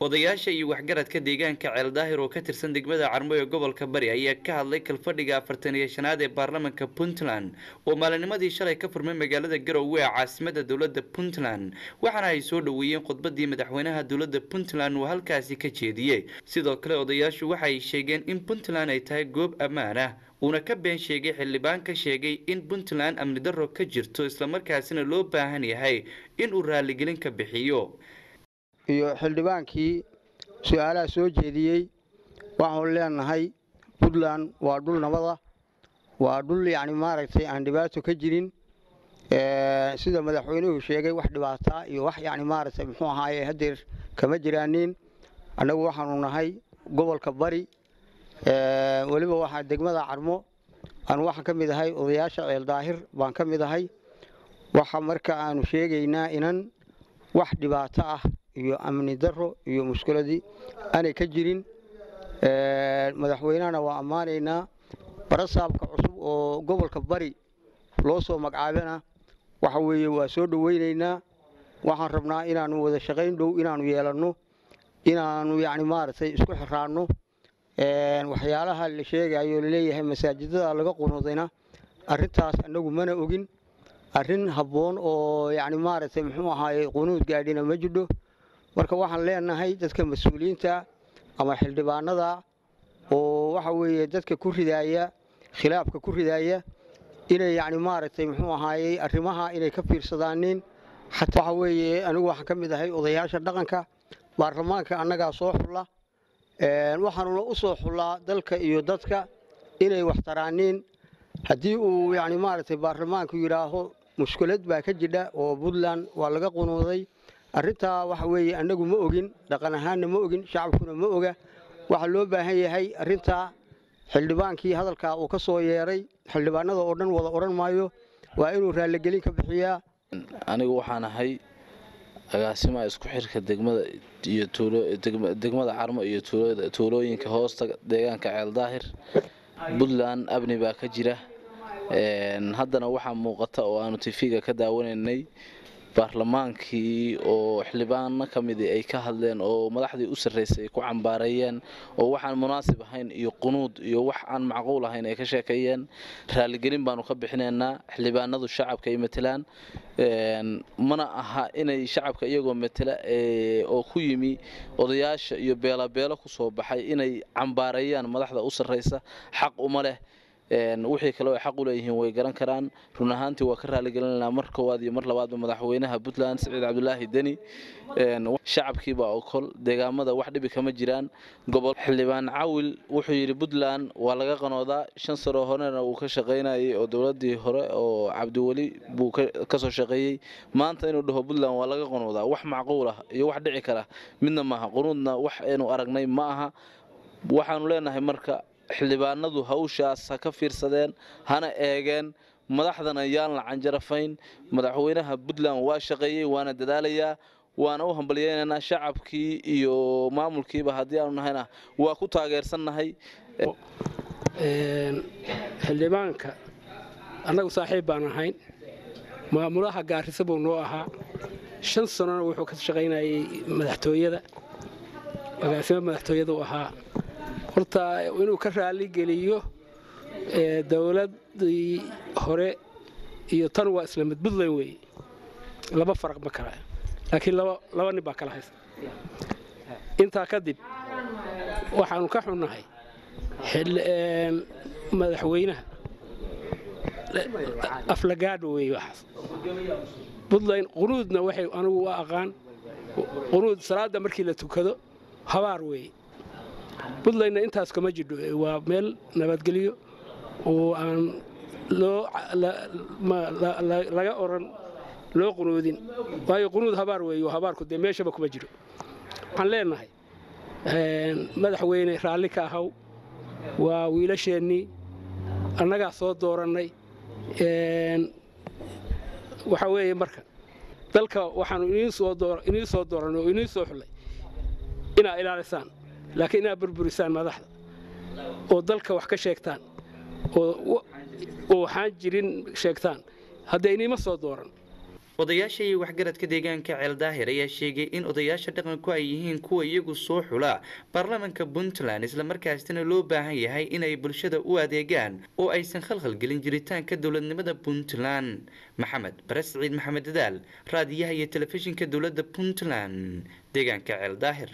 odayaasha iyo waxgaradka deegaanka Ceel Daahir oo ka tirsan degmada Carmo ee gobolka Bari ayaa ka hadlay kalfadhiga 45aad ee baarlamaanka Puntland oo maalinimadii shalay ka furmay magaalada Garowe ee caasimadda dowladda Puntland waxaana ay soo dhaweeyeen khudbadii madaxweynaha dowladda Puntland oo halkaasi ka jeediyay sidoo kale odayaashu waxay sheegeen in Puntland ay tahay goob ammaan ah una ka been sheegay xildhibaan ka sheegay in Puntland amni darro ka jirto isla markaasina loo baahan yahay in uu raali gelin ka bixiyo iyo xildhibaankii su'aalaha soo jeediyay waxaan leenahay Puntland waa dhul nabada waa dhul maaragtay aan dhibaato ka jirin sida madaxweynuhu sheegay wax dhibaato iyo wax maaragtay muxuu ahaayay hadeer kama jiraanin anagu waxaanu nahay gobolka Bari waliba waxa degmada Carmo aan waxa kamid ahay odayaasha Ceel Daahir baan kamid ahay waxa marka aanu sheegaynaa inan wax dhibaato ah iyo amni darro iyo mushkiladii aanay ka jirin madaxweynahana waa amaanaynaa barasaabka cusub oo gobolka Bari loo soo magacaabana waxa weeye waa soo dhaweynaynaa waxaan rabnaa inaanu wada shaqayn dhow inaanu yeelano inaanu maaragtay isku xiraano waxyaalaha la sheegayo leeyahay masaajidada laga qunudayna arintaas anagu mana ogin arin haboon oo maaragtay muxuu ahaayay qunuud gaadhina ma jidho marka waxaan leenahay dadka mas'uuliyiinta ama xildhibaanada oo waxa weeye dadka ku ridaaya khilaafka ku ridaaya inay maaragtay muxuu ahaayay arrimaha inay ka fiirsadaanin xataa waxa weeye anigu waxa kamid ahay odayaasha dhaqanka baarlamaanka annaga soo xulla waxaanu u soo xullaa dalka iyo dadka inay wax taraanin hadii uu maaragtay baarlamaanku yiraaho mushkilad baa ka jidha oo Puntland waa laga qunuuday arinta waxa weeye anagu ma ogin dhaqan ahaan ma ogin shacabkuna ma oga waxa loo baahan yahay arinta xildhibaankii hadalka uu ka soo yeeray xildhibaanada oo dhan wada oran maayo waa inuu raali gelin ka bixiyaa anigu waxaan ahay agaasima isku xirka degmada iyo degmada Carmo iyo tuulooyinka hoosta deegaanka Ceel Daahir Puntland abni baa ka jira haddana waxa muuqata oo aanu TV-ga ka daawanaynay baarlamaankii oo xildhibaano kamid ay ka hadleen oo madaxdii u sareysay ku cambaarayeen oo waxaan munaasib ahayn iyo qunuud iyo wax aan macquul ahayn ay ka sheekayeen raali gelin baanu ka bixinaynaa xildhibaanadu shacabka ay matelaan mana aha inay shacabka iyagoo matala oo ku yimi odayaasha iyo beelabeelo ku soo baxay inay cambaarayaan madaxda u sareysa xaq uma leh wixii kale oo xaq u leeyihiin way garan karaan run ahaantii waa ka raali gelinayna mar koowaad iyo mar labaad madaxweynaha Puntland Saciid Cabdullaahi Deni shacabkii baa okol deegaamada wax dhibi kama jiraan gobol xildhibaan Caawil wuxuu yiri Puntland waa laga qanoodaa 5 sano horena uu ka shaqeynayay oo dawladii hore oo Cabdiwali buu ka soo shaqeeyay maanta inuu dhaho Puntland waa laga qanoodaa wax macquul ah iyo wax dhici kara midna maaha qunuudna wax aynu aragnay ma aha waxaanu leenahay marka xildhibaanadu hawshaas ka fiirsadeen hana eegeen madaxdana yaan la canjarafayn madaxweynaha Puntland waa shaqeeyay waana dadaalayaa waana u hambalyeynaa shacabkii iyo maamulkiiba hadii aanu nahayna waa ku taageersanahay xildhibaanka anagu saaxiib baan ahayn maamulaha Gaarisa buu noo ahaa 5 sano wuxuu ka shaqeynayay madaxtooyada agaasima madaxtooyada uu ahaa horta inuu ka raali geliyo dawladii hore iyo tan waa isla mid Puntland way laba farq ma kala laakiin laba nin baa kala haysta inta kadib waxaanu ka xunahay madaxweynaha aflagaad way wax Puntland qunuudna waxay anigu aqaan qunuud salaada markii la tukado habaar way Puntland intaas kama jidho waa meel nabadgeliyo oo aan laga oran loo qunuudin waayo qunuud habaar weeyo habaarku de meeshaba kuma jiro waxaan leenahay madaxweyne raali ka ahaw waa wiilasheenii annaga soo dooranay waxa weeye marka dalka waxaanu inii soo dooranay oo inii soo xulay ina ilaalisaan laakiin ina burburisaan madaxda oo dalka wax ka sheegtaan oo waxaan jirin sheegtaan hadday inima soo dooran odayaasha iyo waxgaradka deegaanka ceeldaahir ayaa sheegay in odayaasha dhaqanku ay yihiin kuwa iyagu soo xula baarlamaanka puntland islamarkaasina loo baahan yahay inay bulshada u adeegaan oo aysan khalkhal gelin jiritaanka dowladnimada puntland. maxamed bare siciid maxamed dadaal raadiyaha iyo telefishinka dowladda puntland deegaanka ceeldaahir.